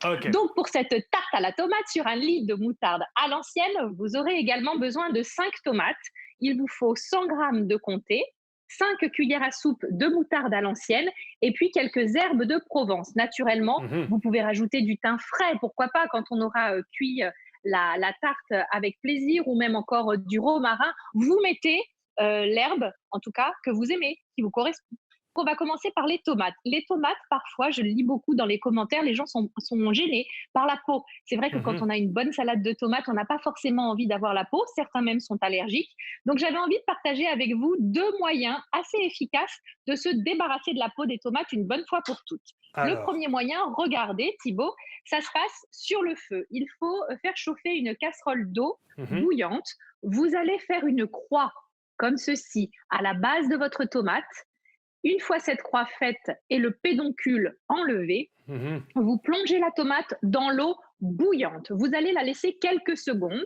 OK. Donc, pour cette tarte à la tomate sur un lit de moutarde à l'ancienne, vous aurez également besoin de 5 tomates. Il vous faut 100 grammes de comté, 5 cuillères à soupe de moutarde à l'ancienne et puis quelques herbes de Provence. Naturellement, Mmh. vous pouvez rajouter du thym frais, pourquoi pas, quand on aura cuit la tarte avec plaisir ou même encore du romarin. Vous mettez l'herbe, en tout cas, que vous aimez, qui vous correspond. On va commencer par les tomates. Les tomates, parfois, je le lis beaucoup dans les commentaires, les gens sont gênés par la peau. C'est vrai que quand Mmh. on a une bonne salade de tomates, on n'a pas forcément envie d'avoir la peau. Certains même sont allergiques. Donc, j'avais envie de partager avec vous deux moyens assez efficaces de se débarrasser de la peau des tomates une bonne fois pour toutes. Le Alors. premier moyen, regardez, Thibaut, ça se passe sur le feu. Il faut faire chauffer une casserole d'eau Mmh. bouillante. Vous allez faire une croix comme ceci à la base de votre tomate. Une fois cette croix faite et le pédoncule enlevé, Mmh. vous plongez la tomate dans l'eau bouillante. Vous allez la laisser quelques secondes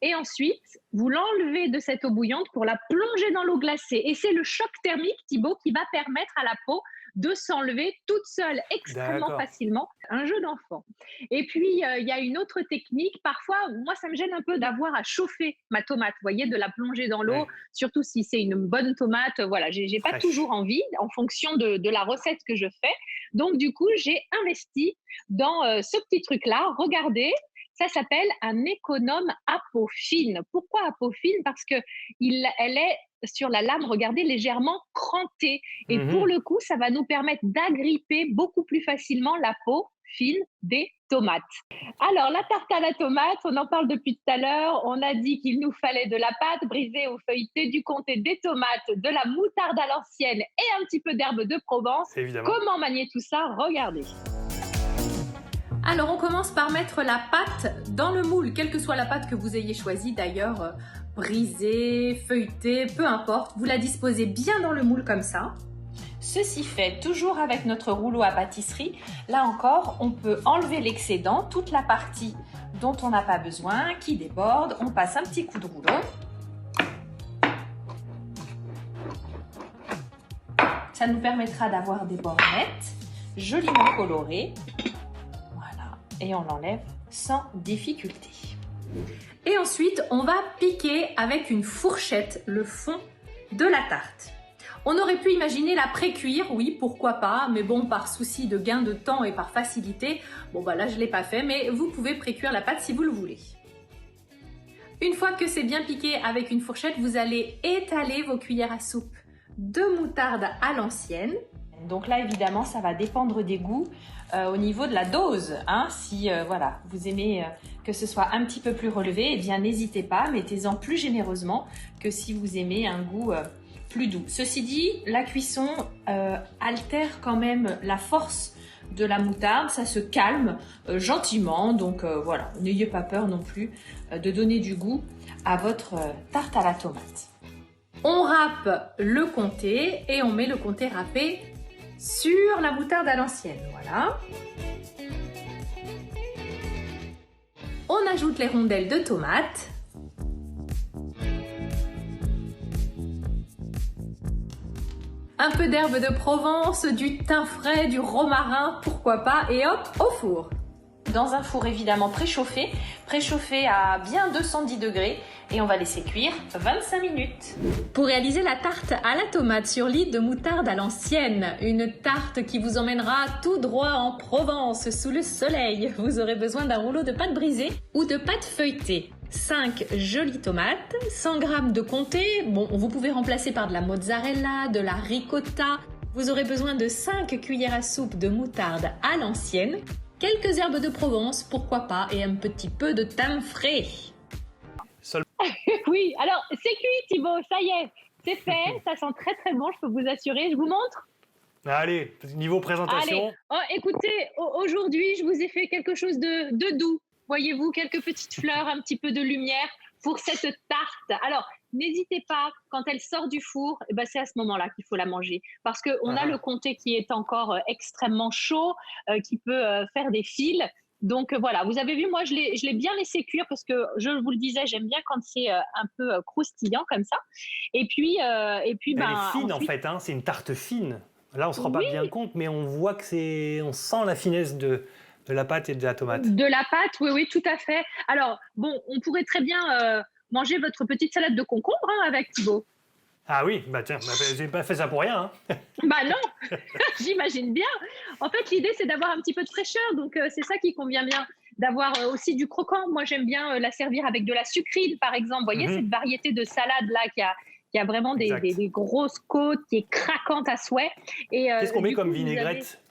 et ensuite, vous l'enlevez de cette eau bouillante pour la plonger dans l'eau glacée. Et c'est le choc thermique, Thibaut, qui va permettre à la peau de s'enlever toute seule extrêmement D'accord. facilement. Un jeu d'enfant. Et puis, il y a une autre technique. Parfois, moi, ça me gêne un peu d'avoir à chauffer ma tomate, vous voyez, de la plonger dans l'eau, Ouais, surtout si c'est une bonne tomate. Voilà, j'ai pas fraîche. toujours envie en fonction de la recette que je fais. Donc, du coup, j'ai investi dans ce petit truc-là. Regardez, ça s'appelle un économe à peau fine. Pourquoi à peau fine? Parce que elle est sur la lame, regardez, légèrement crantée. Et pour Mmh. le coup, ça va nous permettre d'agripper beaucoup plus facilement la peau fine des tomates. Alors, la tarte à la tomate, on en parle depuis tout à l'heure. On a dit qu'il nous fallait de la pâte brisée ou feuilletée, du comté, des tomates, de la moutarde à l'ancienne et un petit peu d'herbe de Provence. Évidemment. Comment manier tout ça? Regardez. Alors on commence par mettre la pâte dans le moule, quelle que soit la pâte que vous ayez choisie d'ailleurs, brisée, feuilletée, peu importe. Vous la disposez bien dans le moule comme ça. Ceci fait toujours avec notre rouleau à pâtisserie. Là encore, on peut enlever l'excédent, toute la partie dont on n'a pas besoin, qui déborde. On passe un petit coup de rouleau. Ça nous permettra d'avoir des bords nettes, joliment colorés. Voilà, et on l'enlève sans difficulté. Et ensuite, on va piquer avec une fourchette le fond de la tarte. On aurait pu imaginer la pré-cuire, oui, pourquoi pas, mais bon, par souci de gain de temps et par facilité, bon bah là je ne l'ai pas fait, mais vous pouvez pré-cuire la pâte si vous le voulez. Une fois que c'est bien piqué avec une fourchette, vous allez étaler vos cuillères à soupe de moutarde à l'ancienne. Donc là, évidemment, ça va dépendre des goûts au niveau de la dose. Hein. Si voilà, vous aimez que ce soit un petit peu plus relevé, eh bien n'hésitez pas, mettez-en plus généreusement que si vous aimez un goût plus doux. Ceci dit, la cuisson altère quand même la force de la moutarde, ça se calme gentiment, donc voilà, n'ayez pas peur non plus de donner du goût à votre tarte à la tomate. On râpe le comté et on met le comté râpé sur la moutarde à l'ancienne, voilà. On ajoute les rondelles de tomates. Un peu d'herbe de Provence, du thym frais, du romarin, pourquoi pas, et hop, au four. Dans un four évidemment préchauffé à bien 210 degrés et on va laisser cuire 25 minutes. Pour réaliser la tarte à la tomate sur lit de moutarde à l'ancienne, une tarte qui vous emmènera tout droit en Provence sous le soleil, vous aurez besoin d'un rouleau de pâte brisée ou de pâte feuilletée. 5 jolies tomates, 100 g de comté, bon vous pouvez remplacer par de la mozzarella, de la ricotta. Vous aurez besoin de 5 cuillères à soupe de moutarde à l'ancienne, quelques herbes de Provence, pourquoi pas, et un petit peu de thym frais. Seul. Oui, alors c'est cuit Thibaut, ça y est, c'est fait, ça sent très très bon, je peux vous assurer. Je vous montre. Allez, niveau Allez, présentation. oh, écoutez, aujourd'hui je vous ai fait quelque chose de doux. Voyez-vous, quelques petites fleurs, un petit peu de lumière pour cette tarte. Alors, n'hésitez pas, quand elle sort du four, eh ben, c'est à ce moment-là qu'il faut la manger. Parce qu'on a le Ah, comté qui est encore extrêmement chaud, qui peut faire des fils. Donc voilà, vous avez vu, moi je l'ai bien laissé cuire parce que je vous le disais, j'aime bien quand c'est un peu croustillant comme ça. Et puis elle est ben fine en ensuite, fait, hein, c'est une tarte fine. Là, on se rend pas oui, bien compte, mais on voit que c'est, on sent la finesse De la pâte et de la tomate. De la pâte, oui, oui, tout à fait. Alors, bon, on pourrait très bien manger votre petite salade de concombre hein, avec Thibaut. Ah oui, bah tiens, bah, j'ai pas fait ça pour rien. Hein. Bah non, j'imagine bien. En fait, l'idée, c'est d'avoir un petit peu de fraîcheur. Donc, c'est ça qui convient bien. D'avoir aussi du croquant. Moi, j'aime bien la servir avec de la sucrine, par exemple. Vous voyez, cette variété de salade-là qui a vraiment des grosses côtes, qui est craquante à souhait. Qu'est-ce qu'on met du comme coup, vous vinaigrette?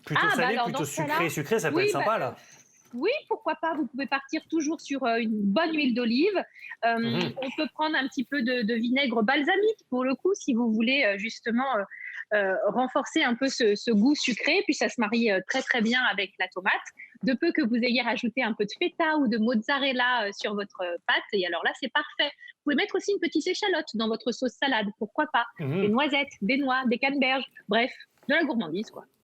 Plutôt Ah, bah salé, alors, dans plutôt ce cas-là, sucré, ça peut oui, être bah, sympa là. oui, pourquoi pas. Vous pouvez partir toujours sur une bonne huile d'olive. On peut prendre un petit peu de vinaigre balsamique pour le coup, si vous voulez justement renforcer un peu ce goût sucré. Puis ça se marie très très bien avec la tomate. De peu que vous ayez rajouté un peu de feta ou de mozzarella sur votre pâte. Et alors là, c'est parfait. Vous pouvez mettre aussi une petite échalote dans votre sauce salade. Pourquoi pas? Des noisettes, des noix, des canneberges. Bref, de la gourmandise, quoi.